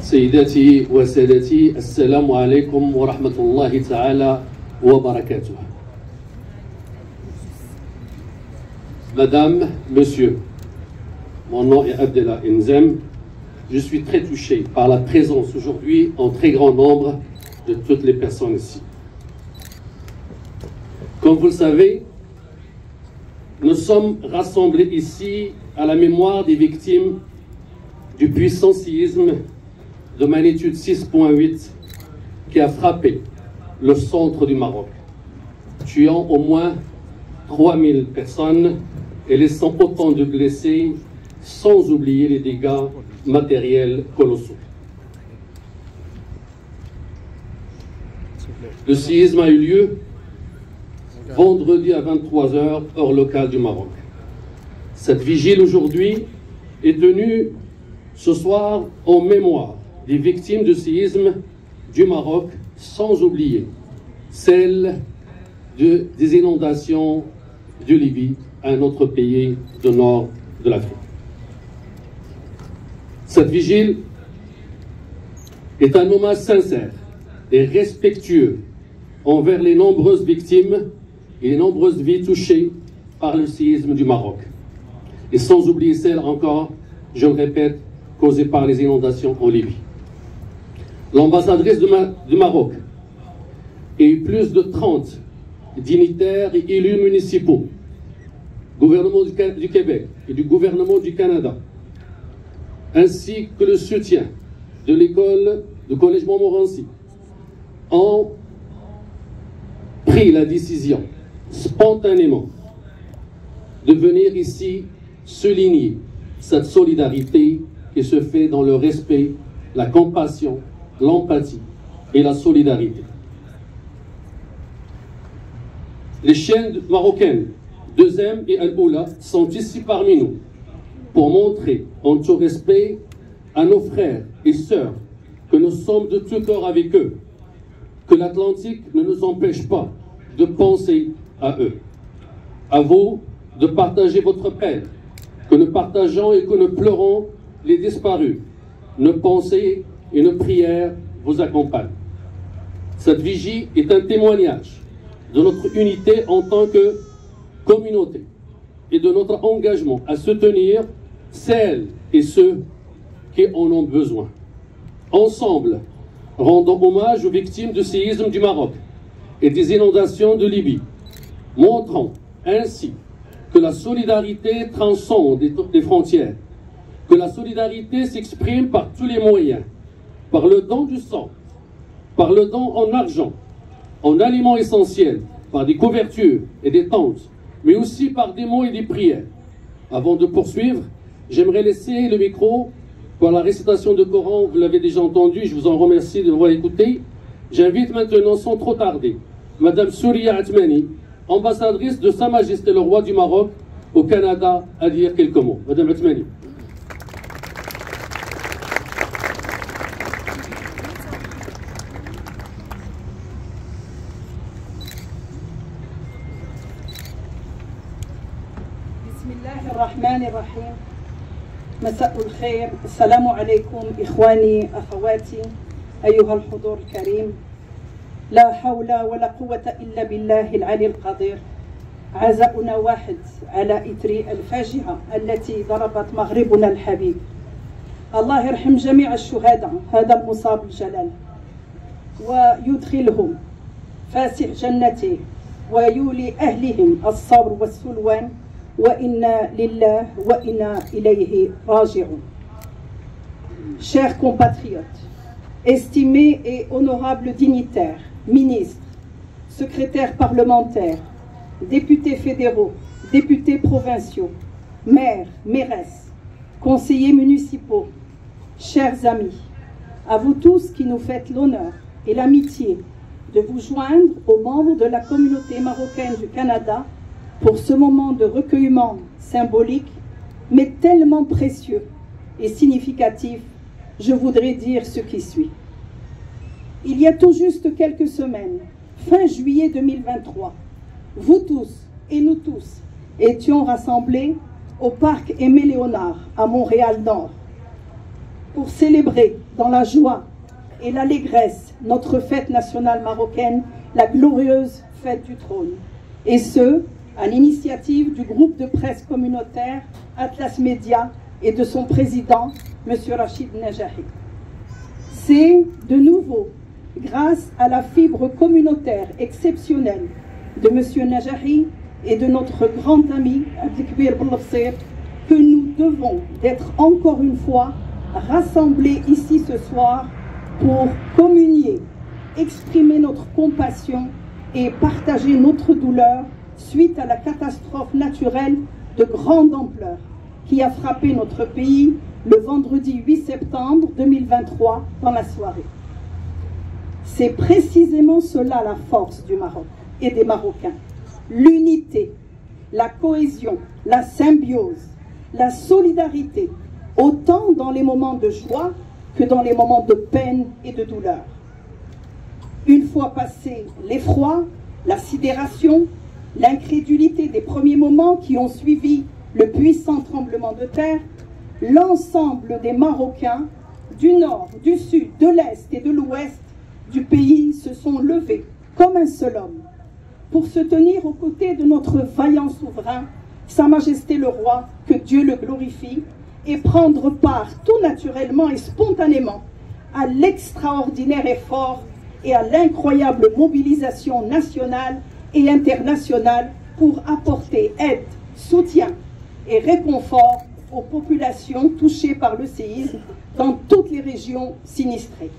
سيداتي وسادتي السلام عليكم ورحمة الله تعالى وبركاته. Madame, Monsieur, mon nom est Abdellah Nzem. Je suis très touché par la présence aujourd'hui en très grand nombre de toutes les personnes ici. Comme vous le savez, nous sommes rassemblés ici à la mémoire des victimes du puissant séisme de magnitude 6.8 qui a frappé le centre du Maroc, tuant au moins 3000 personnes et laissant autant de blessés, sans oublier les dégâts matériels colossaux. Le séisme a eu lieu vendredi à 23 h, heure locale du Maroc. Cette vigile aujourd'hui est tenue ce soir en mémoire des victimes du séisme du Maroc, sans oublier celles des inondations de Libye, un autre pays du nord de l'Afrique. Cette vigile est un hommage sincère et respectueux envers les nombreuses victimes et les nombreuses vies touchées par le séisme du Maroc. Et sans oublier celles encore, je le répète, causées par les inondations en Libye. L'ambassadrice du Maroc et plus de 30 dignitaires et élus municipaux, gouvernement du Québec et du gouvernement du Canada, ainsi que le soutien de l'école du Collège Montmorency, ont pris la décision spontanément de venir ici souligner cette solidarité qui se fait dans le respect, la compassion, l'empathie et la solidarité. Les chaînes marocaines, 2M et Al-Oula, sont ici parmi nous pour montrer en tout respect à nos frères et sœurs que nous sommes de tout cœur avec eux, que l'Atlantique ne nous empêche pas de penser à eux. À vous de partager votre peine, que nous partageons et que nous pleurons les disparus. Nos pensées et nos prières vous accompagnent. Cette vigie est un témoignage de notre unité en tant que communauté et de notre engagement à soutenir celles et ceux qui en ont besoin. Ensemble, rendons hommage aux victimes du séisme du Maroc et des inondations de Libye, montrant ainsi que la solidarité transcende les frontières, que la solidarité s'exprime par tous les moyens, par le don du sang, par le don en argent, en aliments essentiels, par des couvertures et des tentes, mais aussi par des mots et des prières. Avant de poursuivre, j'aimerais laisser le micro pour la récitation du Coran. Vous l'avez déjà entendu, je vous en remercie de l'avoir écouté. J'invite maintenant, sans trop tarder, Madame Souria Atmani, ambassadrice de Sa Majesté le Roi du Maroc au Canada, à dire quelques mots. Madame Atmani. الرحمن الرحيم. مساء الخير، السلام عليكم إخواني أخواتي أيها الحضور الكريم. لا حول ولا قوة إلا بالله العلي القدير. عزاؤنا واحد على إثر الفاجعة التي ضربت مغربنا الحبيب. الله يرحم جميع الشهداء هذا المصاب الجلال ويدخلهم فاسح جنته ويولي أهلهم الصبر والسلوان وإنا لله وإنا إليه راجعون. Chers compatriotes, estimés et honorables dignitaires, ministres, secrétaires parlementaires, députés fédéraux, députés provinciaux, maires, mairesses, conseillers municipaux, chers amis, à vous tous qui nous faites l'honneur et l'amitié de vous joindre aux membres de la communauté marocaine du Canada pour ce moment de recueillement symbolique, mais tellement précieux et significatif, je voudrais dire ce qui suit. Il y a tout juste quelques semaines, fin juillet 2023, vous tous et nous tous étions rassemblés au parc Aimé-Léonard à Montréal-Nord. pour célébrer dans la joie et l'allégresse notre fête nationale marocaine, la glorieuse fête du trône. Et ce, à l'initiative du groupe de presse communautaire Atlas Média et de son président, M. Rachid Najahi. C'est de nouveau grâce à la fibre communautaire exceptionnelle de M. Najahi et de notre grand ami Abdelkbir Bellafsir que nous devons d'être encore une fois rassemblés ici ce soir pour communier, exprimer notre compassion et partager notre douleur suite à la catastrophe naturelle de grande ampleur qui a frappé notre pays le vendredi 8 septembre 2023 dans la soirée. C'est précisément cela la force du Maroc et des Marocains. L'unité, la cohésion, la symbiose, la solidarité, autant dans les moments de joie que dans les moments de peine et de douleur. Une fois passé l'effroi, la sidération, l'incrédulité des premiers moments qui ont suivi le puissant tremblement de terre, l'ensemble des Marocains du nord, du sud, de l'est et de l'ouest du pays se sont levés comme un seul homme pour se tenir aux côtés de notre vaillant souverain, Sa Majesté le Roi, que Dieu le glorifie, et prendre part tout naturellement et spontanément à l'extraordinaire effort et à l'incroyable mobilisation nationale et internationale pour apporter aide, soutien et réconfort aux populations touchées par le séisme dans toutes les régions sinistrées.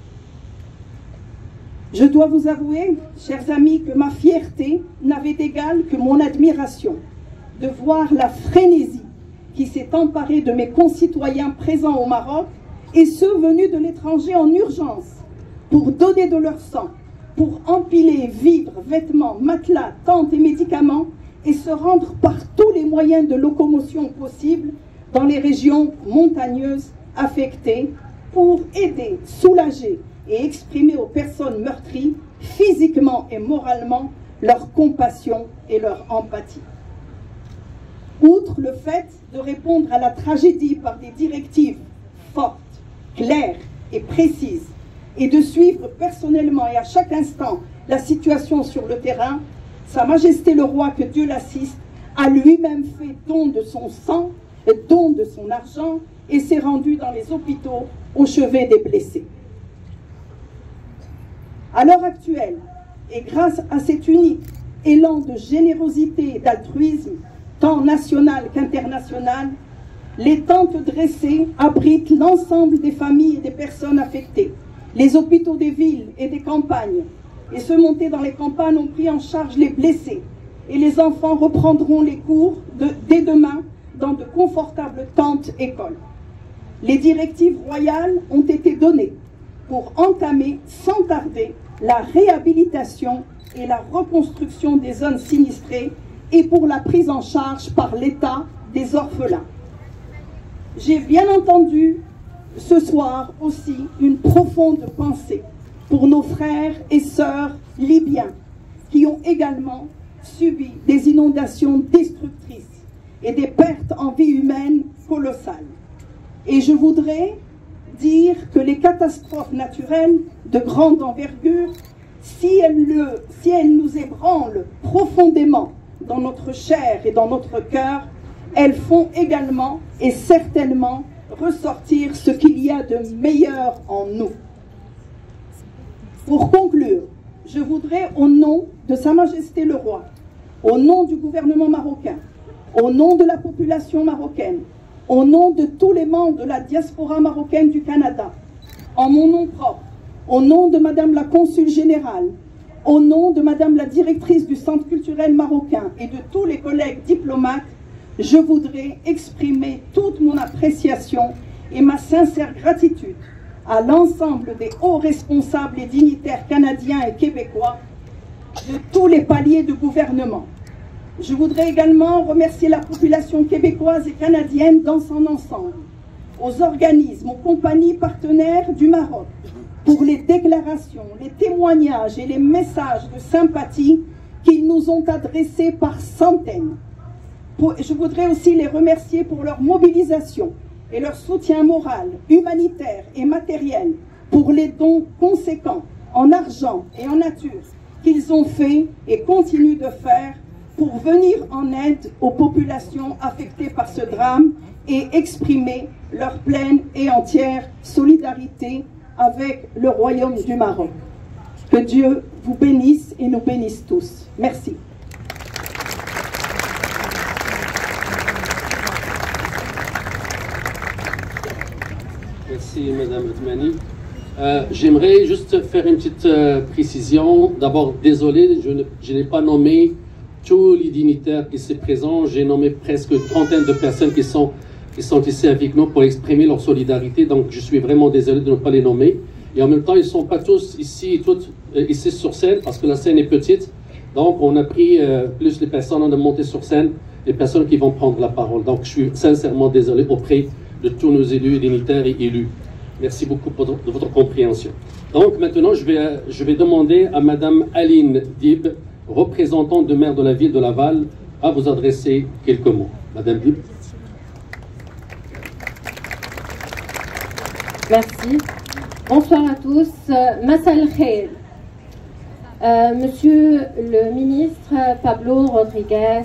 Je dois vous avouer, chers amis, que ma fierté n'avait d'égal que mon admiration de voir la frénésie qui s'est emparée de mes concitoyens présents au Maroc et ceux venus de l'étranger en urgence pour donner de leur sang, pour empiler vivres, vêtements, matelas, tentes et médicaments et se rendre par tous les moyens de locomotion possibles dans les régions montagneuses affectées pour aider, soulager et exprimer aux personnes meurtries, physiquement et moralement, leur compassion et leur empathie. Outre le fait de répondre à la tragédie par des directives fortes, claires et précises, et de suivre personnellement et à chaque instant la situation sur le terrain, Sa Majesté le Roi, que Dieu l'assiste, a lui-même fait don de son sang, don de son argent, et s'est rendu dans les hôpitaux au chevet des blessés. À l'heure actuelle, et grâce à cet unique élan de générosité et d'altruisme, tant national qu'international, les tentes dressées abritent l'ensemble des familles et des personnes affectées. Les hôpitaux des villes et des campagnes et ceux montés dans les campagnes ont pris en charge les blessés. Et les enfants reprendront les cours dès demain dans de confortables tentes écoles. Les directives royales ont été données pour entamer sans tarder la réhabilitation et la reconstruction des zones sinistrées et pour la prise en charge par l'État des orphelins. J'ai bien entendu ce soir aussi une profonde pensée pour nos frères et sœurs libyens qui ont également subi des inondations destructrices et des pertes en vie humaine colossales. Et je voudrais dire que les catastrophes naturelles de grande envergure, si elles nous ébranlent profondément dans notre chair et dans notre cœur, elles font également et certainement ressortir ce qu'il y a de meilleur en nous. Pour conclure, je voudrais, au nom de Sa Majesté le Roi, au nom du gouvernement marocain, au nom de la population marocaine, au nom de tous les membres de la diaspora marocaine du Canada, en mon nom propre, au nom de Madame la Consul Générale, au nom de Madame la Directrice du Centre culturel marocain et de tous les collègues diplomates, je voudrais exprimer toute mon appréciation et ma sincère gratitude à l'ensemble des hauts responsables et dignitaires canadiens et québécois de tous les paliers de gouvernement. Je voudrais également remercier la population québécoise et canadienne dans son ensemble, aux organismes, aux compagnies partenaires du Maroc, pour les déclarations, les témoignages et les messages de sympathie qu'ils nous ont adressés par centaines. Je voudrais aussi les remercier pour leur mobilisation et leur soutien moral, humanitaire et matériel pour les dons conséquents en argent et en nature qu'ils ont fait et continuent de faire pour venir en aide aux populations affectées par ce drame et exprimer leur pleine et entière solidarité avec le Royaume du Maroc. Que Dieu vous bénisse et nous bénisse tous. Merci. Merci, Madame Othmani. J'aimerais juste faire une petite précision. D'abord, désolé, je n'ai pas nommé tous les dignitaires qui sont présents. J'ai nommé presque une trentaine de personnes qui sont ici avec nous pour exprimer leur solidarité. Donc, je suis vraiment désolé de ne pas les nommer. Et en même temps, ils ne sont pas tous ici, toutes ici sur scène, parce que la scène est petite. Donc, on a pris plus les personnes, on a monté sur scène les personnes qui vont prendre la parole. Donc, je suis sincèrement désolé auprès de tous nos élus, dignitaires et élus. Merci beaucoup de votre compréhension. Donc, maintenant, je vais demander à Madame Aline Dib, représentante de maire de la ville de Laval, à vous adresser quelques mots. Madame Dib. Merci. Bonsoir à tous. Masal Khair. Monsieur le ministre Pablo Rodriguez,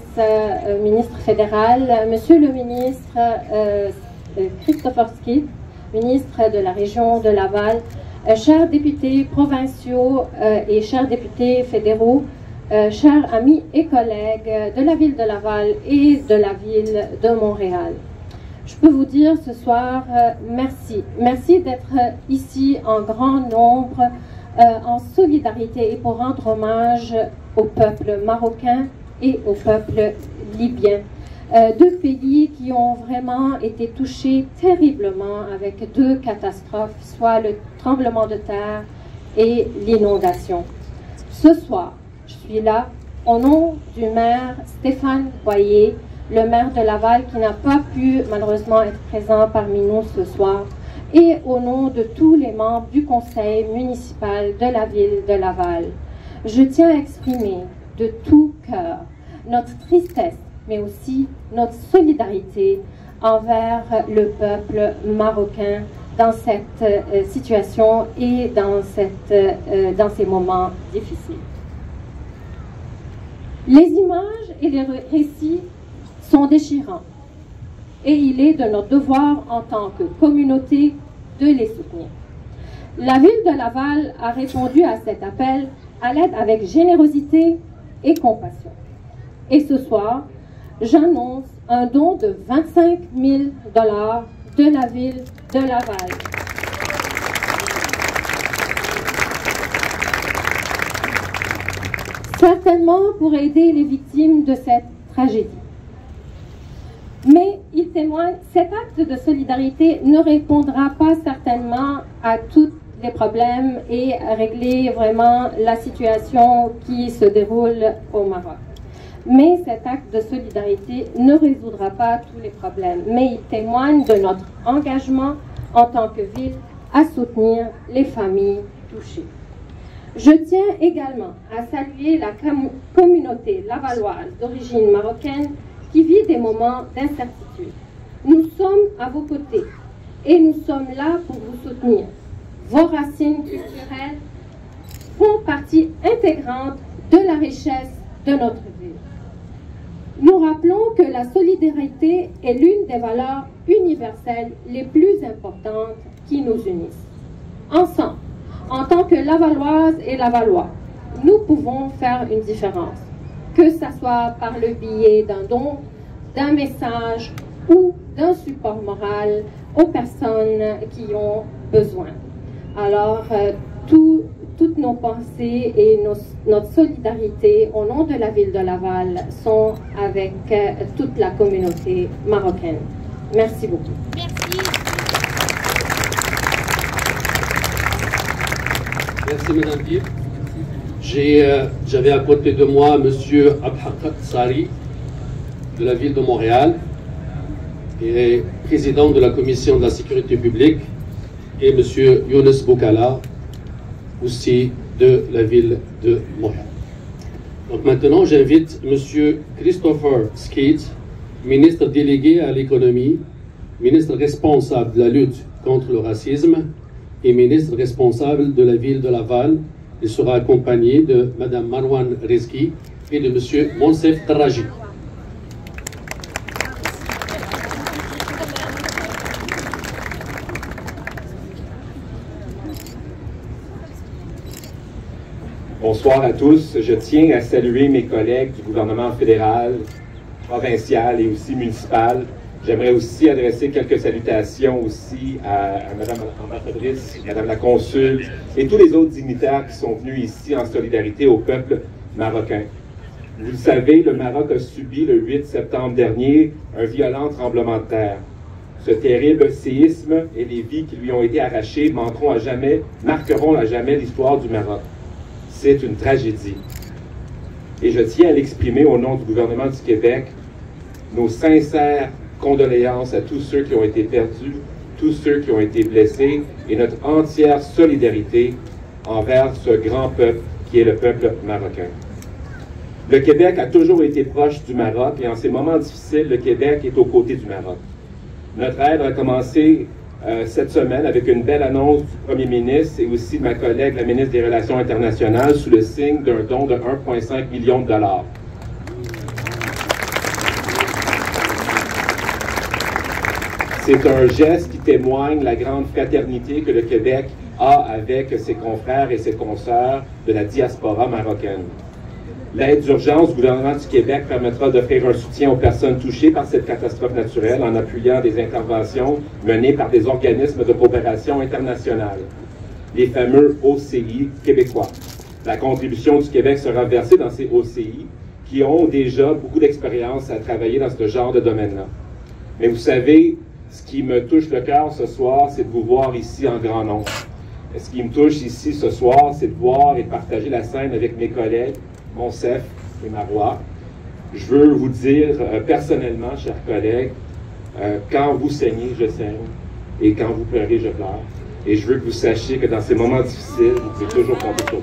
ministre fédéral, Monsieur le ministre Christopher Skid, ministre de la région de Laval, chers députés provinciaux et chers députés fédéraux, chers amis et collègues de la ville de Laval et de la ville de Montréal. Je peux vous dire ce soir merci. Merci d'être ici en grand nombre, en solidarité et pour rendre hommage au peuple marocain et au peuple libyen. Deux pays qui ont vraiment été touchés terriblement avec deux catastrophes, soit le tremblement de terre et l'inondation. Ce soir, je suis là au nom du maire Stéphane Boyer, le maire de Laval qui n'a pas pu malheureusement être présent parmi nous ce soir, et au nom de tous les membres du conseil municipal de la ville de Laval. Je tiens à exprimer de tout cœur notre tristesse, mais aussi notre solidarité envers le peuple marocain dans cette situation et dans ces moments difficiles. Les images et les récits sont déchirants et il est de notre devoir en tant que communauté de les soutenir. La ville de Laval a répondu à cet appel à l'aide avec générosité et compassion. Et ce soir, j'annonce un don de 25 000 $ de la ville de Laval. Certainement pour aider les victimes de cette tragédie. Mais il témoigne, cet acte de solidarité ne répondra pas certainement à tous les problèmes et à régler vraiment la situation qui se déroule au Maroc. Mais cet acte de solidarité ne résoudra pas tous les problèmes, mais il témoigne de notre engagement en tant que ville à soutenir les familles touchées. Je tiens également à saluer la communauté lavalloise d'origine marocaine qui vit des moments d'incertitude. Nous sommes à vos côtés et nous sommes là pour vous soutenir. Vos racines culturelles font partie intégrante de la richesse de notre ville. Nous rappelons que la solidarité est l'une des valeurs universelles les plus importantes qui nous unissent. Ensemble, en tant que Lavalloises et Lavallois, nous pouvons faire une différence, que ce soit par le biais d'un don, d'un message ou d'un support moral aux personnes qui ont besoin. Alors, toutes nos pensées et notre solidarité au nom de la ville de Laval sont avec toute la communauté marocaine. Merci beaucoup. Merci. Merci, Madame Dib. J'avais à côté de moi M. Abhaq Sari, de la ville de Montréal, et président de la commission de la sécurité publique, et M. Younes Boukala, aussi de la ville de Montréal. Donc maintenant, j'invite M. Christopher Skid, ministre délégué à l'économie, ministre responsable de la lutte contre le racisme et ministre responsable de la ville de Laval. Il sera accompagné de Mme Marwan Rizki et de M. Monsef Taraji. Bonsoir à tous. Je tiens à saluer mes collègues du gouvernement fédéral, provincial et aussi municipal. J'aimerais aussi adresser quelques salutations aussi à Mme l'ambassadrice, Mme la consul et tous les autres dignitaires qui sont venus ici en solidarité au peuple marocain. Vous le savez, le Maroc a subi le 8 septembre dernier un violent tremblement de terre. Ce terrible séisme et les vies qui lui ont été arrachées marqueront à jamais l'histoire du Maroc. C'est une tragédie. Et je tiens à l'exprimer au nom du gouvernement du Québec, nos sincères condoléances à tous ceux qui ont été perdus, tous ceux qui ont été blessés et notre entière solidarité envers ce grand peuple qui est le peuple marocain. Le Québec a toujours été proche du Maroc et en ces moments difficiles, le Québec est aux côtés du Maroc. Notre aide a commencé cette semaine avec une belle annonce du Premier ministre et aussi de ma collègue, la ministre des Relations internationales, sous le signe d'un don de 1,5 million de dollars. C'est un geste qui témoigne la grande fraternité que le Québec a avec ses confrères et ses consoeurs de la diaspora marocaine. L'aide d'urgence du gouvernement du Québec permettra d'offrir un soutien aux personnes touchées par cette catastrophe naturelle en appuyant des interventions menées par des organismes de coopération internationale, les fameux OCI québécois. La contribution du Québec sera versée dans ces OCI qui ont déjà beaucoup d'expérience à travailler dans ce genre de domaine-là. Mais vous savez, ce qui me touche le cœur ce soir, c'est de vous voir ici en grand nombre. Ce qui me touche ici ce soir, c'est de voir et de partager la scène avec mes collègues, Monsef et Marwa. Je veux vous dire personnellement, chers collègues, quand vous saignez, je saigne, et quand vous pleurez, je pleure. Et je veux que vous sachiez que dans ces moments difficiles, vous pouvez toujours compter sur moi.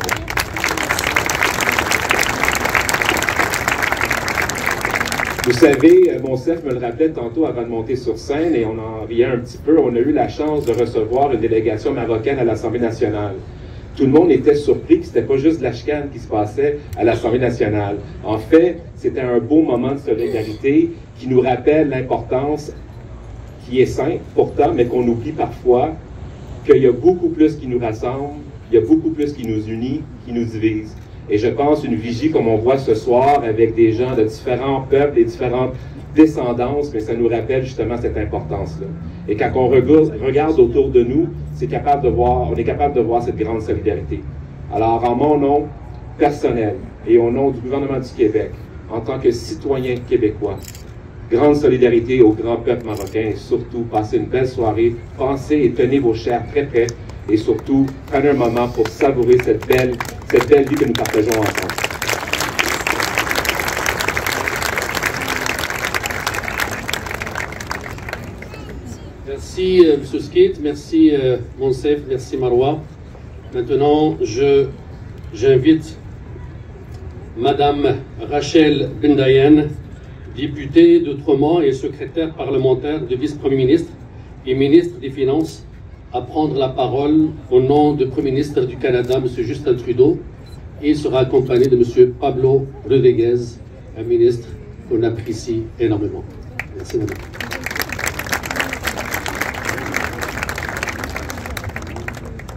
Vous savez, Monsef me le rappelait tantôt avant de monter sur scène, et on en riait un petit peu, on a eu la chance de recevoir une délégation marocaine à l'Assemblée nationale. Tout le monde était surpris que ce n'était pas juste de la chicane qui se passait à l'Assemblée nationale. En fait, c'était un beau moment de solidarité qui nous rappelle l'importance, qui est simple pourtant, mais qu'on oublie parfois, qu'il y a beaucoup plus qui nous rassemble, il y a beaucoup plus qui nous unit, qui nous divise. Et je pense une vigie comme on voit ce soir avec des gens de différents peuples et différentes descendances, mais ça nous rappelle justement cette importance-là. Et quand on regarde autour de nous, on est capable de voir cette grande solidarité. Alors, en mon nom personnel et au nom du gouvernement du Québec, en tant que citoyen québécois, grande solidarité au grand peuple marocain et surtout, passez une belle soirée, pensez et tenez vos chairs très près et surtout, prenez un moment pour savourer cette belle vie que nous partageons ensemble. Merci M. Skit, merci Monsef, merci Marwa. Maintenant, j'invite Madame Rachel Bendayen, députée d'Outremont et secrétaire parlementaire du vice-premier ministre et ministre des Finances, à prendre la parole au nom du Premier ministre du Canada, M. Justin Trudeau, et il sera accompagné de M. Pablo Rodriguez, un ministre qu'on apprécie énormément. Merci Madame.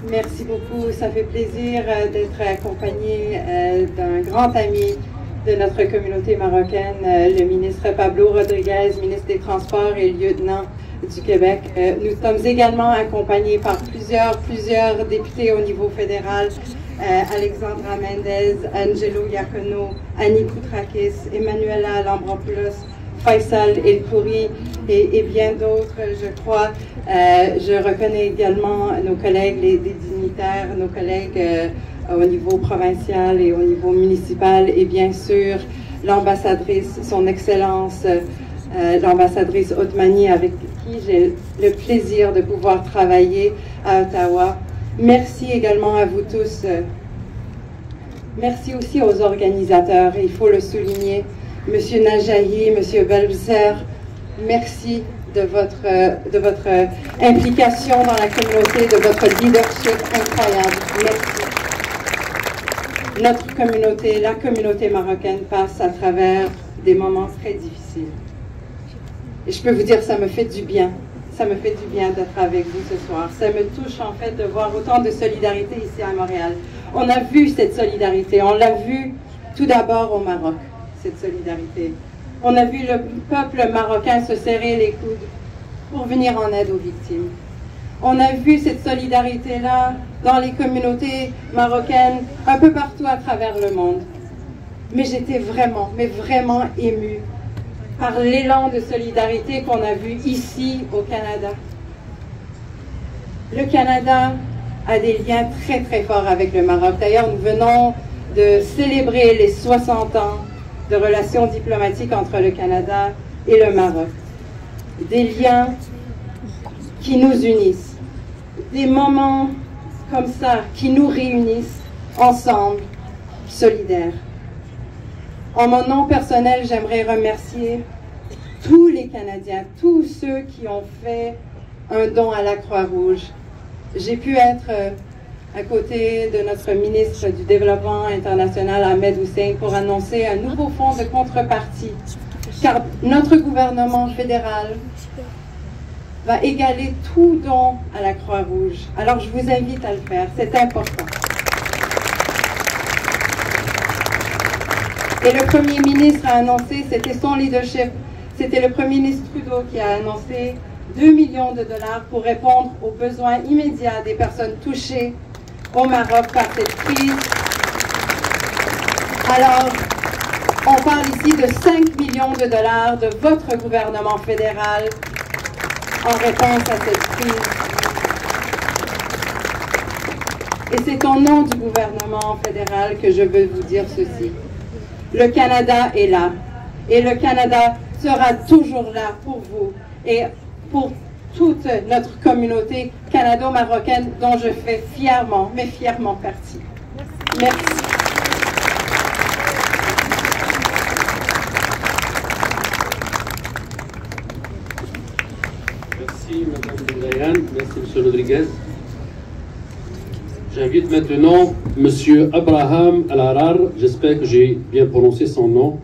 Merci beaucoup. Ça fait plaisir d'être accompagné d'un grand ami de notre communauté marocaine, le ministre Pablo Rodriguez, ministre des Transports et lieutenant du Québec. Nous sommes également accompagnés par plusieurs députés au niveau fédéral, Alexandra Mendez, Angelo Iacono, Annie Koutrakis, Emmanuela Lambropoulos, Faisal El-Khouri et bien d'autres, je crois. Je reconnais également nos collègues, les dignitaires, nos collègues au niveau provincial et au niveau municipal, et bien sûr l'ambassadrice, son Excellence, l'ambassadrice Othmani, avec qui j'ai le plaisir de pouvoir travailler à Ottawa. Merci également à vous tous. Merci aussi aux organisateurs, il faut le souligner. Monsieur Najahi, Monsieur Belzer, merci de votre implication dans la communauté, de votre leadership incroyable. Merci. Notre communauté, la communauté marocaine, passe à travers des moments très difficiles. Et je peux vous dire, ça me fait du bien. Ça me fait du bien d'être avec vous ce soir. Ça me touche en fait de voir autant de solidarité ici à Montréal. On a vu cette solidarité. On l'a vu tout d'abord au Maroc, cette solidarité. On a vu le peuple marocain se serrer les coudes pour venir en aide aux victimes. On a vu cette solidarité-là dans les communautés marocaines un peu partout à travers le monde. Mais j'étais vraiment, mais vraiment émue par l'élan de solidarité qu'on a vu ici au Canada. Le Canada a des liens très très forts avec le Maroc. D'ailleurs, nous venons de célébrer les 60 ans de relations diplomatiques entre le Canada et le Maroc. Des liens qui nous unissent. Des moments comme ça qui nous réunissent ensemble, solidaires. En mon nom personnel, j'aimerais remercier tous les Canadiens, tous ceux qui ont fait un don à la Croix-Rouge. J'ai pu être à côté de notre ministre du Développement international, Ahmed Hussein, pour annoncer un nouveau fonds de contrepartie, car notre gouvernement fédéral va égaler tout don à la Croix-Rouge. Alors je vous invite à le faire, c'est important. Et le Premier ministre a annoncé, c'était son leadership, c'était le Premier ministre Trudeau qui a annoncé 2 millions de dollars pour répondre aux besoins immédiats des personnes touchées au Maroc par cette crise. Alors, on parle ici de 5 millions de dollars de votre gouvernement fédéral en réponse à cette crise. Et c'est au nom du gouvernement fédéral que je veux vous dire ceci. Le Canada est là. Et le Canada sera toujours là pour vous et pour toute notre communauté canado-marocaine dont je fais fièrement, mais fièrement partie. Merci. Merci, Mme Diane. Merci, M. Rodriguez. J'invite maintenant M. Abraham Al-Harar, j'espère que j'ai bien prononcé son nom,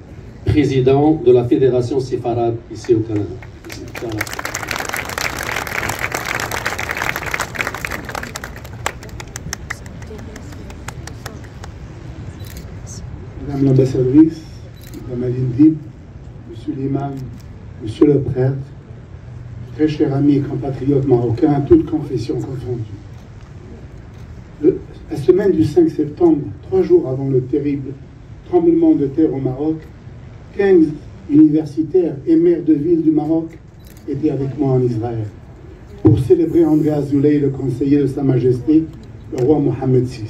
président de la Fédération séfarade ici au Canada. Voilà. Madame l'ambassadrice, Madame Aline Dib, Monsieur l'imam, Monsieur le prêtre, très chers amis et compatriotes marocains, toutes confessions confondues. La semaine du 5 septembre, 3 jours avant le terrible tremblement de terre au Maroc, 15 universitaires et maires de ville du Maroc étaient avec moi en Israël pour célébrer André Azoulay, le conseiller de Sa Majesté, le roi Mohammed VI,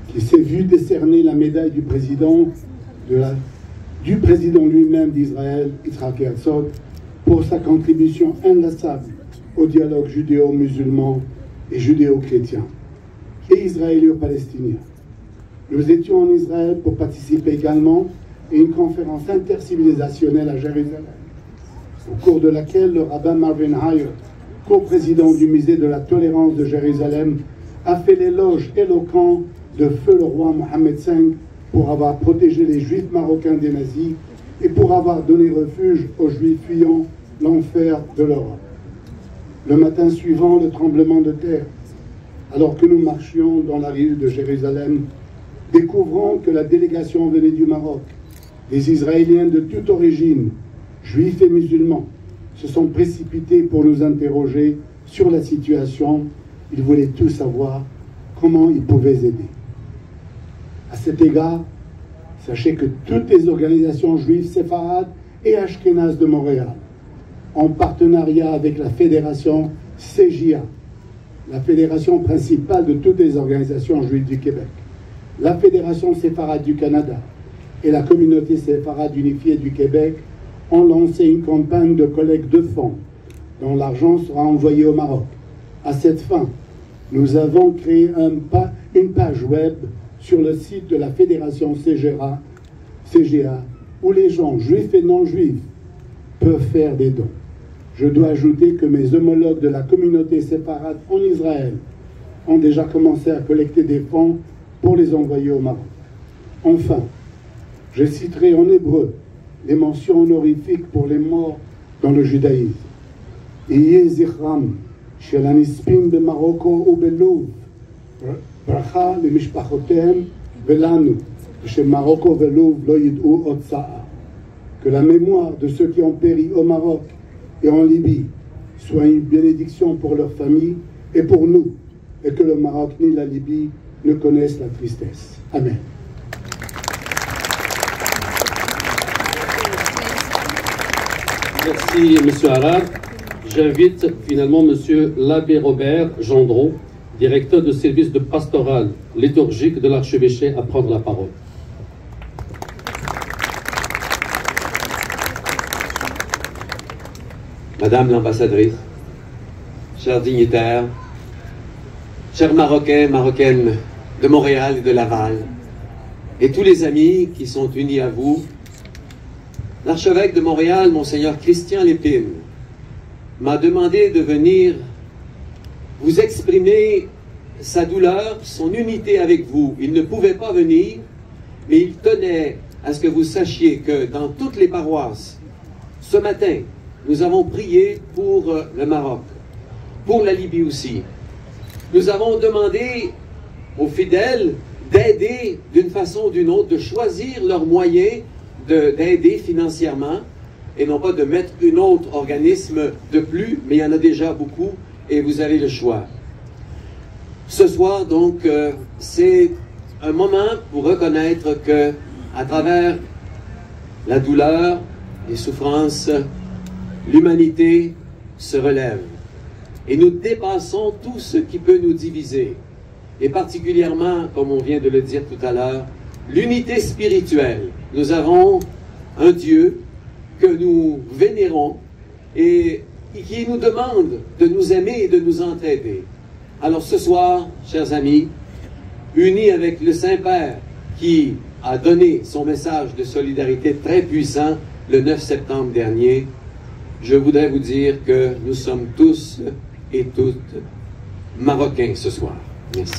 qui s'est vu décerner la médaille du président lui-même d'Israël, Yitzhak Herzog, pour sa contribution inlassable au dialogue judéo-musulman et judéo-chrétien et israélo-palestinien. Nous étions en Israël pour participer également à une conférence intercivilisationnelle à Jérusalem, au cours de laquelle le rabbin Marvin Hayer, co-président du musée de la tolérance de Jérusalem, a fait l'éloge éloquent de feu le roi Mohammed V pour avoir protégé les juifs marocains des nazis et pour avoir donné refuge aux juifs fuyant l'enfer de l'Europe. Le matin suivant le tremblement de terre, alors que nous marchions dans la rue de Jérusalem, découvrant que la délégation venait du Maroc, les Israéliens de toute origine, juifs et musulmans, se sont précipités pour nous interroger sur la situation. Ils voulaient tous savoir comment ils pouvaient aider. À cet égard, sachez que toutes les organisations juives séfarades et ashkénazes de Montréal, en partenariat avec la fédération CJA, la fédération principale de toutes les organisations juives du Québec, la Fédération séfarade du Canada et la communauté séfarade unifiée du Québec ont lancé une campagne de collecte de fonds dont l'argent sera envoyé au Maroc. À cette fin, nous avons créé une page web sur le site de la Fédération CGA où les gens juifs et non juifs peuvent faire des dons. Je dois ajouter que mes homologues de la communauté séfarade en Israël ont déjà commencé à collecter des fonds pour les envoyer au Maroc. Enfin, je citerai en hébreu des mentions honorifiques pour les morts dans le judaïsme. Yeh zichram shel hanispim beMarocco ou beLouv, bracha lemishpachotem velanu, chez Marocco veLouv lo yid'u od sa'a. Que la mémoire de ceux qui ont péri au Maroc et en Libye soit une bénédiction pour leur famille et pour nous, et que le Maroc ni la Libye ne connaissent la tristesse. Amen. Merci, M. Harad. J'invite finalement M. l'abbé Robert Gendreau, directeur de service de pastoral liturgique de l'archevêché, à prendre la parole. Madame l'ambassadrice, chers dignitaires, chers Marocains, Marocaines de Montréal et de Laval, et tous les amis qui sont unis à vous, l'archevêque de Montréal, Monseigneur Christian Lépine, m'a demandé de venir vous exprimer sa douleur, son unité avec vous. Il ne pouvait pas venir, mais il tenait à ce que vous sachiez que dans toutes les paroisses, ce matin, nous avons prié pour le Maroc, pour la Libye aussi. Nous avons demandé aux fidèles d'aider d'une façon ou d'une autre, de choisir leurs moyens d'aider financièrement et non pas de mettre un autre organisme de plus, mais il y en a déjà beaucoup et vous avez le choix. Ce soir, donc, c'est un moment pour reconnaître que, à travers la douleur, les souffrances, l'humanité se relève et nous dépassons tout ce qui peut nous diviser et particulièrement, comme on vient de le dire tout à l'heure, l'unité spirituelle. Nous avons un Dieu que nous vénérons et qui nous demande de nous aimer et de nous entraider. Alors ce soir, chers amis, unis avec le Saint-Père qui a donné son message de solidarité très puissant le 9 septembre dernier, je voudrais vous dire que nous sommes tous et toutes Marocains ce soir. Merci.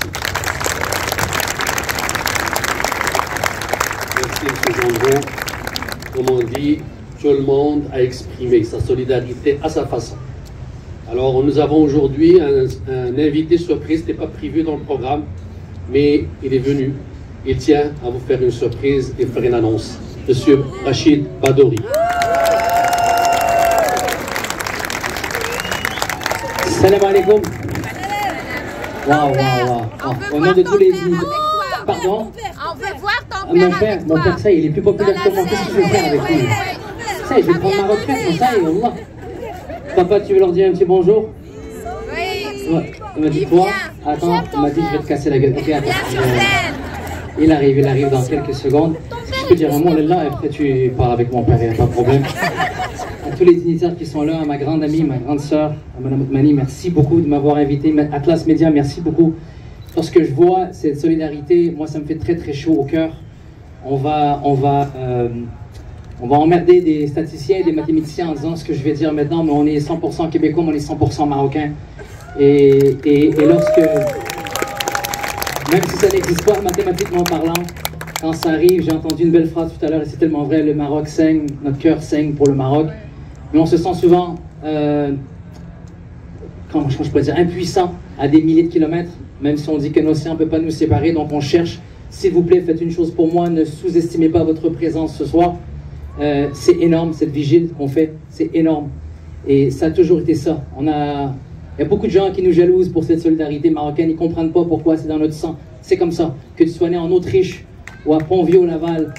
Merci, M. Gendreau. Comme on dit, tout le monde a exprimé sa solidarité à sa façon. Alors, nous avons aujourd'hui un invité surprise, ce n'était pas prévu dans le programme, mais il est venu. Il tient à vous faire une surprise et faire une annonce. Monsieur Rachid Badouri. Salam alaikum. Waouh. Au nom de tous les pardon. On veut voir ton père. Mon père, ça, il est plus populaire que moi. Qu'est-ce que je vais faire avec lui? Ça, je vais prendre ma retraite, ça, et Allah. Papa, tu veux leur dire un petit bonjour? Oui. Ouais. Il m'a dit quoi? Attends, il m'a dit je vais te casser la gueule. Ok, attends. Il arrive dans quelques secondes. Si je peux dire un mot là, et après tu parles avec mon père, il n'y a pas de problème. À tous les dignitaires qui sont là, à ma grande amie, ma grande sœur, à Mme Otmani, merci beaucoup de m'avoir invité. Atlas Média, merci beaucoup. Lorsque je vois cette solidarité, moi ça me fait très très chaud au cœur. On va emmerder des statisticiens et des mathématiciens en disant ce que je vais dire maintenant, mais on est 100% québécois, mais on est 100% marocains. Et lorsque, même si ça n'existe pas mathématiquement parlant, quand ça arrive, j'ai entendu une belle phrase tout à l'heure et c'est tellement vrai, le Maroc saigne, notre cœur saigne pour le Maroc. Mais on se sent souvent, comment je pourrais dire, impuissant à des milliers de kilomètres, même si on dit qu'un océan ne peut pas nous séparer, donc on cherche, s'il vous plaît, faites une chose pour moi, ne sous-estimez pas votre présence ce soir. C'est énorme, cette vigile qu'on fait, c'est énorme. Et ça a toujours été ça. Il y a beaucoup de gens qui nous jalousent pour cette solidarité marocaine, ils ne comprennent pas pourquoi, c'est dans notre sang. C'est comme ça, que tu sois né en Autriche ou à Pont-Vieux-Laval,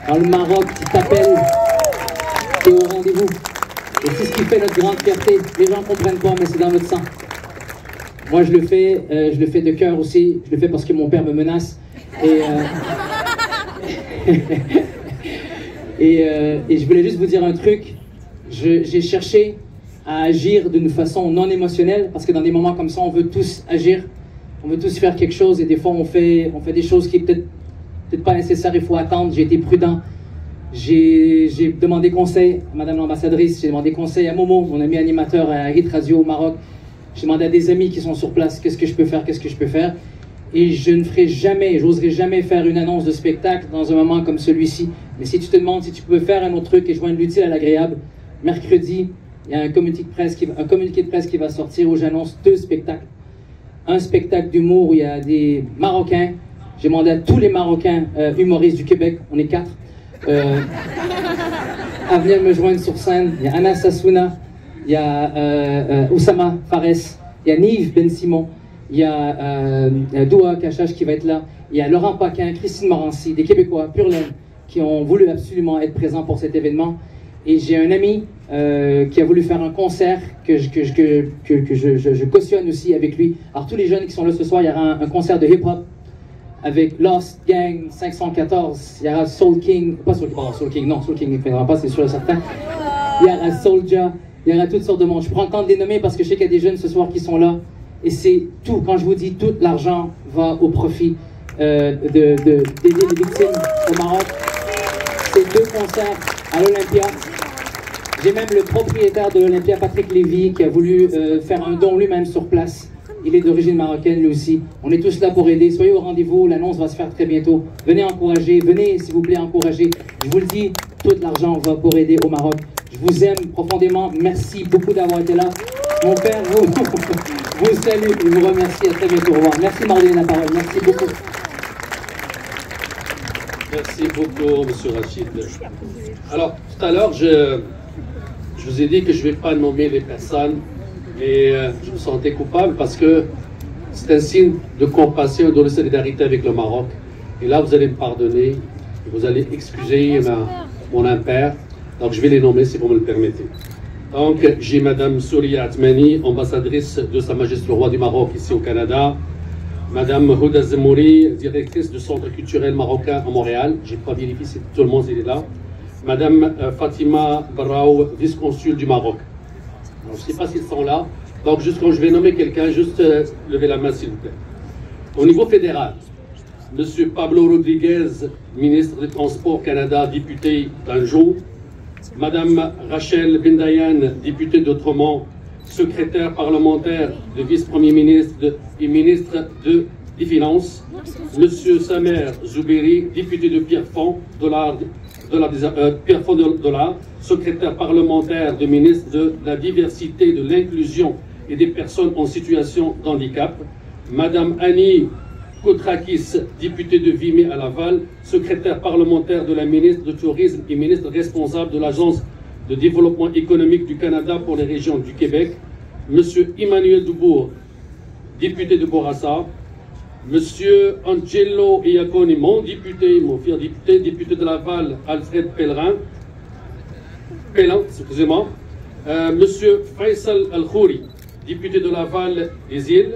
dans le Maroc, tu t'appelles, tu es au rendez-vous. Et c'est ce qui fait notre grande fierté. Les gens ne comprennent pas, mais c'est dans notre sang. Moi, je le fais de cœur aussi. Je le fais parce que mon père me menace. Et je voulais juste vous dire un truc. J'ai cherché à agir d'une façon non émotionnelle, parce que dans des moments comme ça, on veut tous agir. On veut tous faire quelque chose, et des fois, on fait des choses qui peut-être pas nécessaires. Il faut attendre. J'ai été prudent. J'ai demandé conseil à Madame l'ambassadrice, j'ai demandé conseil à Momo, mon ami animateur à Hit Radio au Maroc. J'ai demandé à des amis qui sont sur place, qu'est-ce que je peux faire, qu'est-ce que je peux faire. Et je ne ferai jamais, j'oserai jamais faire une annonce de spectacle dans un moment comme celui-ci. Mais si tu te demandes si tu peux faire un autre truc et joindre l'utile à l'agréable, mercredi, il y a un communiqué de presse qui va sortir où j'annonce 2 spectacles. Un spectacle d'humour où il y a des Marocains. J'ai demandé à tous les Marocains humoristes du Québec, on est 4, à venir me joindre sur scène. Il y a Anas Sassouna, il y a Oussama Fares, il y a Nive Ben Simon, il y a Doua Kachache qui va être là, il y a Laurent Paquin, Christine Morancy, des Québécois pur laine qui ont voulu absolument être présents pour cet événement. Et j'ai un ami qui a voulu faire un concert que je cautionne aussi avec lui. Alors tous les jeunes qui sont là ce soir, il y aura un concert de hip-hop avec Lost Gang 514, il y aura Soul King, pas Soul King, non, Soul King ne viendra pas, c'est sûr et certain. Il y aura Soulja, il y aura toutes sortes de monde. Je prends le temps de les nommer parce que je sais qu'il y a des jeunes ce soir qui sont là. Et c'est tout, quand je vous dis tout l'argent va au profit d'aider les victimes au Maroc. C'est 2 concerts à l'Olympia. J'ai même le propriétaire de l'Olympia, Patrick Lévy, qui a voulu faire un don lui-même sur place. Il est d'origine marocaine lui aussi. On est tous là pour aider. Soyez au rendez-vous, l'annonce va se faire très bientôt. Venez encourager, venez s'il vous plaît encourager. Je vous le dis, tout l'argent va pour aider au Maroc. Je vous aime profondément. Merci beaucoup d'avoir été là. Mon père vous salue et vous remercie. À très bientôt. Au revoir. Merci Marlène, la parole. Merci beaucoup. Merci beaucoup, M. Rachid. Alors, tout à l'heure, je vous ai dit que je ne vais pas nommer les personnes, et je me sentais coupable parce que c'est un signe de compassion et de solidarité avec le Maroc. Et là, vous allez me pardonner, vous allez excuser mon impère. Donc, je vais les nommer si vous me le permettez. Donc, j'ai Madame Souria Atmani, ambassadrice de Sa Majesté le Roi du Maroc ici au Canada. Madame Houda Zemouri, directrice du Centre culturel marocain à Montréal. Je n'ai pas vérifié si tout le monde est là. Madame Fatima Barraou, vice-consul du Maroc. Alors, je ne sais pas s'ils sont là. Donc, juste quand je vais nommer quelqu'un, juste levez la main s'il vous plaît. Au niveau fédéral, Monsieur Pablo Rodriguez, ministre des Transports Canada, député d'Anjou. Madame Rachel Bendayan, députée d'Outremont, secrétaire parlementaire de vice-premier ministre et ministre des Finances. Monsieur Samer Zouberi, député de Pierrefonds, secrétaire parlementaire de ministre de la diversité, de l'inclusion et des personnes en situation de handicap. Madame Annie Koutrakis, députée de Vimy à Laval, secrétaire parlementaire de la ministre du Tourisme et ministre responsable de l'Agence de développement économique du Canada pour les régions du Québec. Monsieur Emmanuel Dubourg, député de Bourassa. Monsieur Angelo Iaconi, mon fier député, député de Laval, Alfred Pellerin, excusez-moi. Monsieur Faisal Al-Khouri, député de Laval des Îles.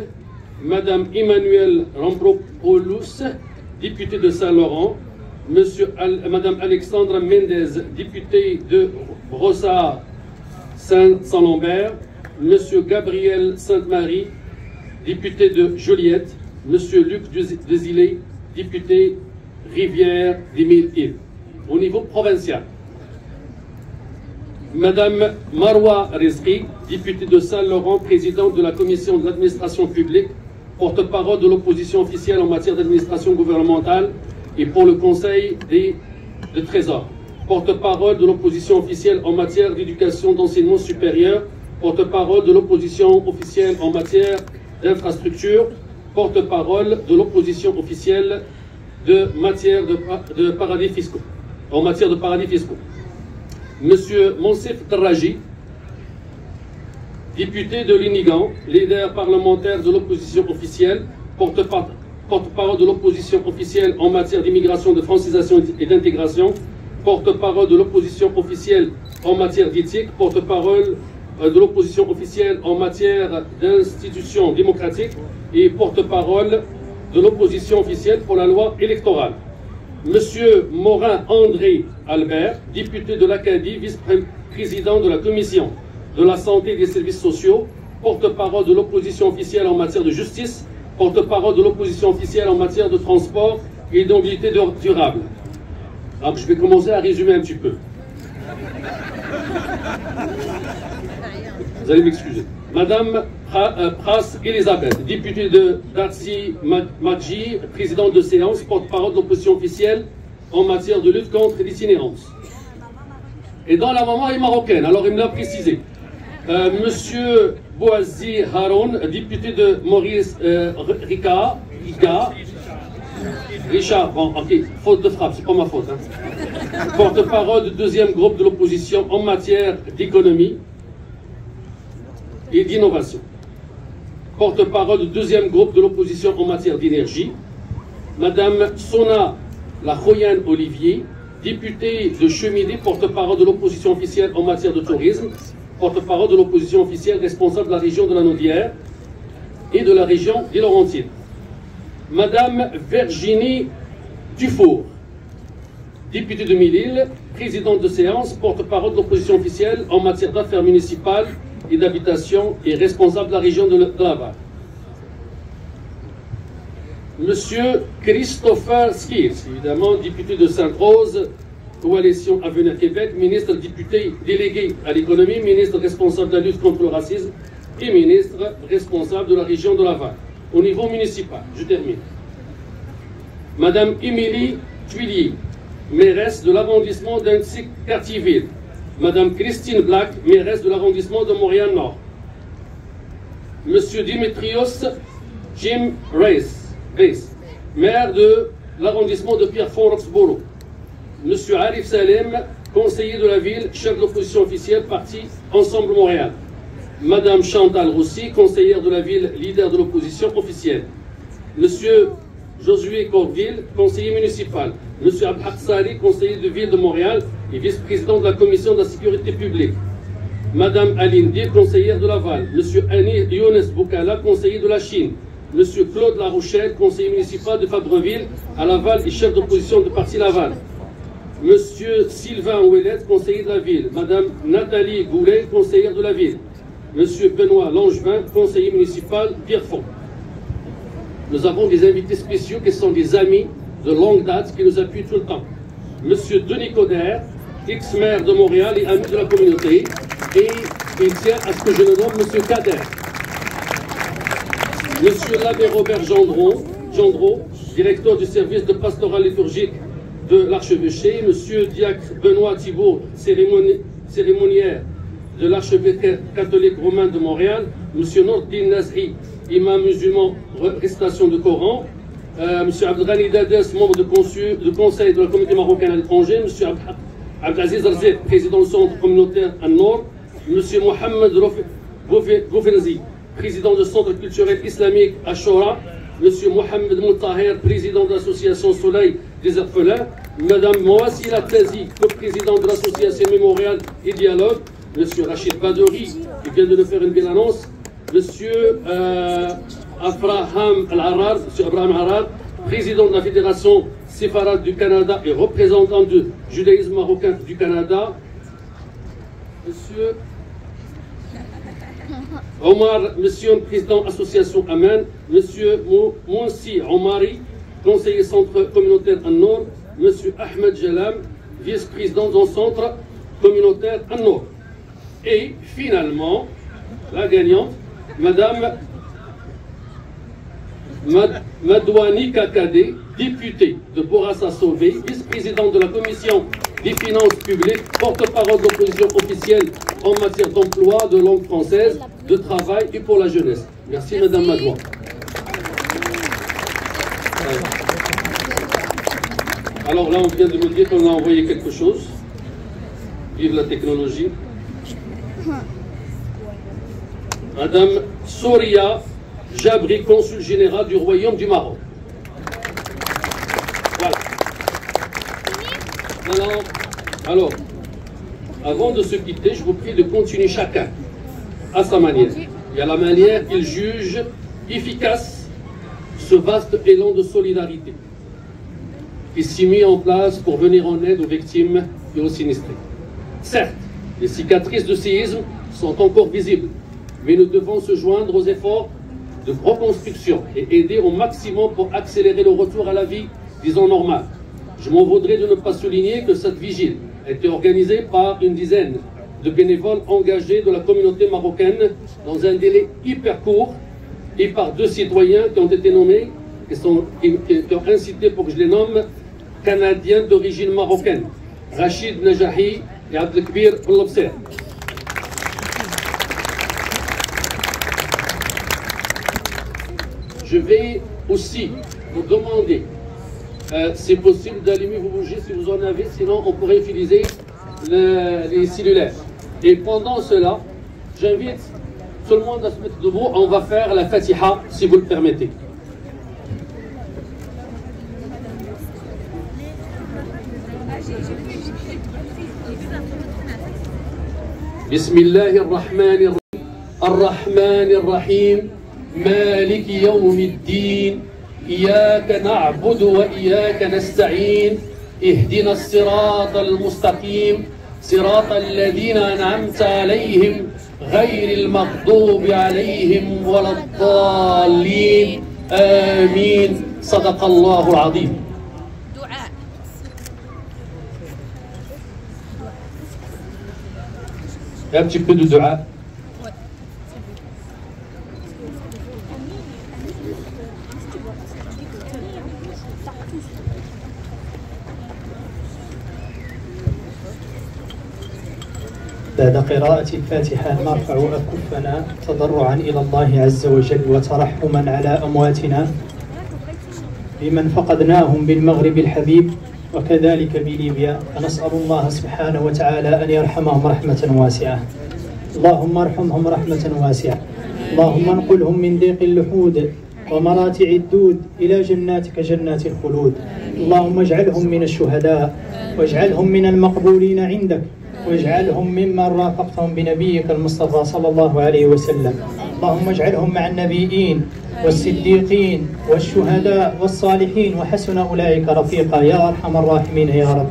Madame Emmanuel Rampropoulos, députée de Saint-Laurent. Madame Alexandra Mendez, députée de Brossard Saint-Lambert. Monsieur Gabriel Sainte-Marie, député de Joliette. Monsieur Luc Desilets, député Rivière des Mille-Îles. Au niveau provincial, Madame Marwa Rizki, députée de Saint-Laurent, présidente de la Commission de l'administration publique, porte-parole de l'opposition officielle en matière d'administration gouvernementale et pour le Conseil de Trésor, porte-parole de l'opposition officielle en matière d'éducation d'enseignement supérieur, porte-parole de l'opposition officielle en matière d'infrastructure, porte-parole de l'opposition officielle en matière de paradis fiscaux. Monsieur Monsef Darraji, député de l'Inigan, leader parlementaire de l'opposition officielle, porte-parole de l'opposition officielle en matière d'immigration, de francisation et d'intégration, porte-parole de l'opposition officielle en matière d'éthique, porte-parole de l'opposition officielle en matière d'institutions démocratiques et porte-parole de l'opposition officielle pour la loi électorale. Monsieur Morin André Albert, député de l'Acadie, vice-président de la Commission de la santé et des services sociaux, porte-parole de l'opposition officielle en matière de justice, porte-parole de l'opposition officielle en matière de transport et de mobilité durable. Alors je vais commencer à résumer un petit peu. Vous allez m'excuser. Madame Pras Elisabeth, députée de Darcy Maggi, présidente de séance, porte-parole de l'opposition officielle en matière de lutte contre l'itinérance. Et dans la maman est marocaine, alors il me l'a précisé. Monsieur Bouazi Haroun, député de Maurice Richard, bon, ok, faute de frappe, c'est pas ma faute. Hein. Porte-parole du deuxième groupe de l'opposition en matière d'économie et d'innovation. Porte-parole du deuxième groupe de l'opposition en matière d'énergie. Madame Sona Lachoyan Olivier, députée de Cheminée, porte-parole de l'opposition officielle en matière de tourisme, porte-parole de l'opposition officielle responsable de la région de la Naudière et de la région des Laurentides. Madame Virginie Dufour, députée de Mille-Îles, présidente de séance, porte-parole de l'opposition officielle en matière d'affaires municipales et d'habitation et responsable de la région de Laval. Monsieur Christopher Skiers, évidemment, député de Sainte-Rose, Coalition Avenir Québec, ministre député délégué à l'économie, ministre responsable de la lutte contre le racisme et ministre responsable de la région de Laval. Au niveau municipal, je termine. Madame Émilie Tuillier, mairesse de l'arrondissement d'Annecy-Cartierville. Madame Christine Black, mairesse de l'arrondissement de Montréal-Nord. Monsieur Dimitrios Jim Reis, maire de l'arrondissement de Pierrefonds-Roxborough. Monsieur Arif Salem, conseiller de la ville, chef de l'opposition officielle, parti Ensemble Montréal. Madame Chantal Roussy, conseillère de la ville, leader de l'opposition officielle. Monsieur Josué Corville, conseiller municipal. Monsieur Abhak Sari, conseiller de ville de Montréal et vice-président de la commission de la sécurité publique. Madame Aline Dir, conseillère de Laval. Monsieur Anir Younes Boukala, conseiller de la Chine. Monsieur Claude Larochelle, conseiller municipal de Fabreville à Laval et chef d'opposition de parti Laval. Monsieur Sylvain Ouellet, conseiller de la ville. Madame Nathalie Goulet, conseillère de la ville. Monsieur Benoît Langevin, conseiller municipal Pierrefonds. Nous avons des invités spéciaux qui sont des amis de longue date qui nous appuient tout le temps. Monsieur Denis Coder, ex-maire de Montréal et ami de la communauté, et il tient à ce que je le nomme Monsieur Kader. Monsieur l'abbé Robert Gendreau, directeur du service de pastoral liturgique de l'archevêché. Monsieur Diacre Benoît Thibault, cérémoniaire de l'archevêché catholique romain de Montréal. Monsieur Nordin Nazri, imam musulman, récitation de Coran. Monsieur Abdelghani Dades, membre de conseil de la communauté marocaine à l'étranger. Monsieur Abdelaziz Arzet, président du centre communautaire à Nord. Monsieur Mohamed Goufelzi, président du centre culturel islamique à Chora. Monsieur Mohamed Moutaher, président de l'association Soleil des Orphelins. Madame Moassila Tazi, co-président de l'association Mémorial et Dialogue. Monsieur Rachid Badouri, qui vient de nous faire une belle annonce. Monsieur Abraham Al-Harar, président de la Fédération séfarade du Canada et représentant du judaïsme marocain du Canada. Monsieur Omar Monsieur président association Amen. Monsieur Mounsi Omari, conseiller centre communautaire en Nord. Monsieur Ahmed Jalam, vice-président du centre communautaire en Nord. Et finalement, la gagnante, Madame Madouani Kakade, députée de Bourassa Sauvé, vice-présidente de la commission des finances publiques, porte-parole de l'opposition officielle en matière d'emploi, de langue française, de travail et pour la jeunesse. Merci Madame Madoua. Alors là, on vient de me dire qu'on a envoyé quelque chose. Vive la technologie. Madame Soria Jabri, consul général du Royaume du Maroc. Voilà. Alors, avant de se quitter, je vous prie de continuer chacun à sa manière. Et à la manière qu'il juge efficace ce vaste élan de solidarité qui s'est mis en place pour venir en aide aux victimes et aux sinistrés. Certes, les cicatrices de séisme sont encore visibles, mais nous devons se joindre aux efforts de reconstruction et aider au maximum pour accélérer le retour à la vie, disons, normale. Je m'en voudrais de ne pas souligner que cette vigile a été organisée par une dizaine de bénévoles engagés de la communauté marocaine dans un délai hyper court et par 2 citoyens qui ont été nommés, qui ont incité, pour que je les nomme, Canadiens d'origine marocaine, Rachid Najahi et Abdelkbir Boulobser. Je vais aussi vous demander, c'est possible d'allumer vos bougies si vous en avez, sinon on pourrait utiliser les cellulaires. Et pendant cela, j'invite tout le monde à se mettre debout. On va faire la Fatiha, si vous le permettez. Bismillahirrahmanirrahim. Ar-Rahmanir-Rahim. مالك يوم الدين إياك نعبد وإياك نستعين اهدنا الصراط المستقيم صراط الذين أنعمت عليهم غير المغضوب عليهم ولا الضالين آمين صدق الله العظيم. دعاء. Un petit peu de dua. بعد قراءة الفاتحة نرفع أكفنا تضرعا إلى الله عز وجل وترحما على أمواتنا بمن فقدناهم بالمغرب الحبيب وكذلك بليبيا، فنسأل الله سبحانه وتعالى أن يرحمهم رحمة واسعة. اللهم ارحمهم رحمة واسعة. اللهم انقلهم من ضيق اللحود ومراتع الدود إلى جناتك جنات الخلود. اللهم اجعلهم من الشهداء واجعلهم من المقبولين عندك واجعلهم ممن رافقتهم بنبيك المصطفى صلى الله عليه وسلم. اللهم اجعلهم مع النبيين والصديقين والشهداء والصالحين وحسن أولئك رفيقا يا أرحم الراحمين يا رب.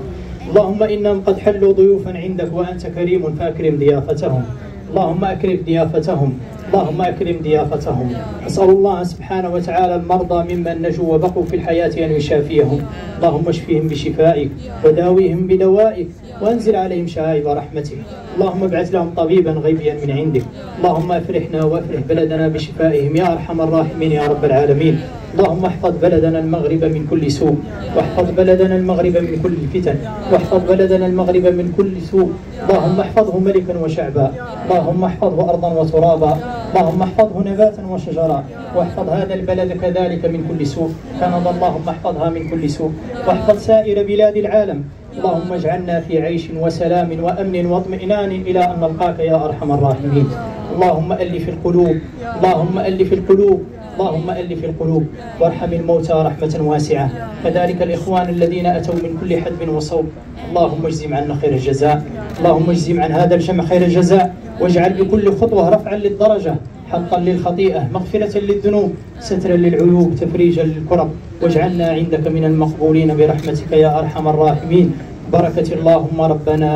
اللهم إنهم قد حلوا ضيوفا عندك وأنت كريم فأكرم ضيافتهم. اللهم أكرم ضيافتهم. اللهم أكرم ضيافتهم. أسأل الله سبحانه وتعالى المرضى ممن نجوا وبقوا في الحياة أن يشافيهم. اللهم اشفيهم بشفائك وداويهم بدوائك وانزل عليهم شعائب رحمتك. اللهم ابعث لهم طبيبا غيبيا من عندك. اللهم افرحنا وافرح بلدنا بشفائهم يا أرحم الراحمين يا رب العالمين. اللهم احفظ بلدنا المغرب من كل سوء واحفظ بلدنا المغرب من كل فتن واحفظ بلدنا المغرب من كل سوء. اللهم احفظه ملكا وشعبا. اللهم احفظه أرضا وترابا. اللهم احفظه نباتا وشجرا واحفظ هذا البلد كذلك من كل سوء. كندا اللهم احفظها من كل سوء واحفظ سائر بلاد العالم. اللهم اجعلنا في عيش وسلام وأمن واطمئنان إلى أن نلقاك يا أرحم الراحمين. اللهم ألف القلوب. اللهم ألف القلوب. اللهم ألف القلوب وارحم الموتى رحمة واسعة، كذلك الإخوان الذين أتوا من كل حدب وصوب. اللهم اجزم عنا خير الجزاء. اللهم اجزم عن هذا الجمع خير الجزاء واجعل بكل خطوة رفعا للدرجة، حقا للخطيئة، مغفرة للذنوب، سترا للعيوب، تفريجا للكرب، واجعلنا عندك من المقبولين برحمتك يا أرحم الراحمين. بركة اللهم ربنا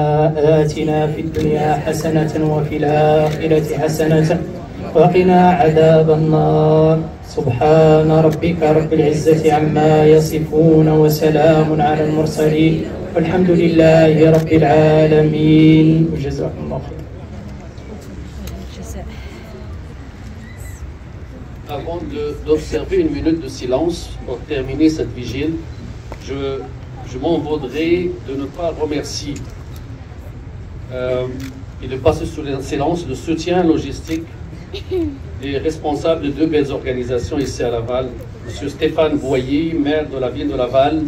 آتنا في الدنيا حسنة وفي الآخرة حسنة وقنا عذاب النار. سبحان ربك رب العزة عما يصفون وسلام على المرسلين والحمد لله رب العالمين. وجزاكم الله خير. Avant d'observer une minute de silence pour terminer cette vigile, je m'en vaudrais de ne pas remercier et de passer sous le silence le soutien logistique des responsables de 2 belles organisations ici à Laval, M. Stéphane Boyer, maire de la ville de Laval,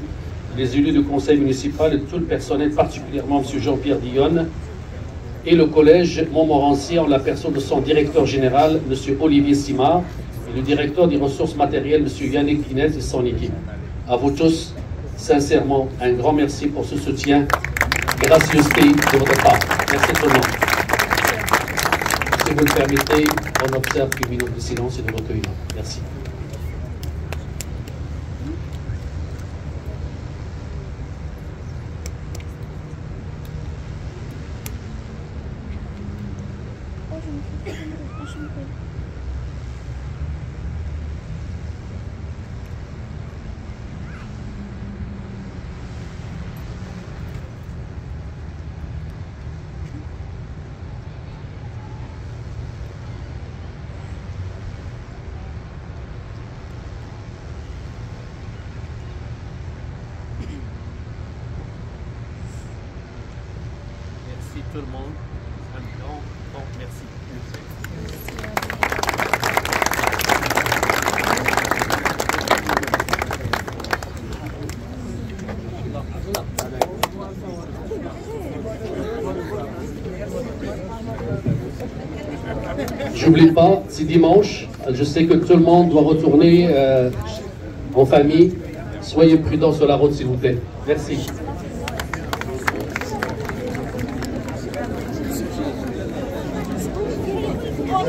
les élus du conseil municipal et tout le personnel, particulièrement M. Jean-Pierre Dionne, et le collège Montmorency en la personne de son directeur général, M. Olivier Simard, et le directeur des ressources matérielles, M. Yannick Pinez et son équipe. À vous tous, sincèrement, un grand merci pour ce soutien, gracieuseté de votre part. Merci tout le monde. Si vous le permettez, on observe une minute de silence et de recueillement. Merci. tout le monde. Un grand merci. J'oublie pas, c'est dimanche. Je sais que tout le monde doit retourner en famille. Soyez prudents sur la route, s'il vous plaît. Merci. Oh,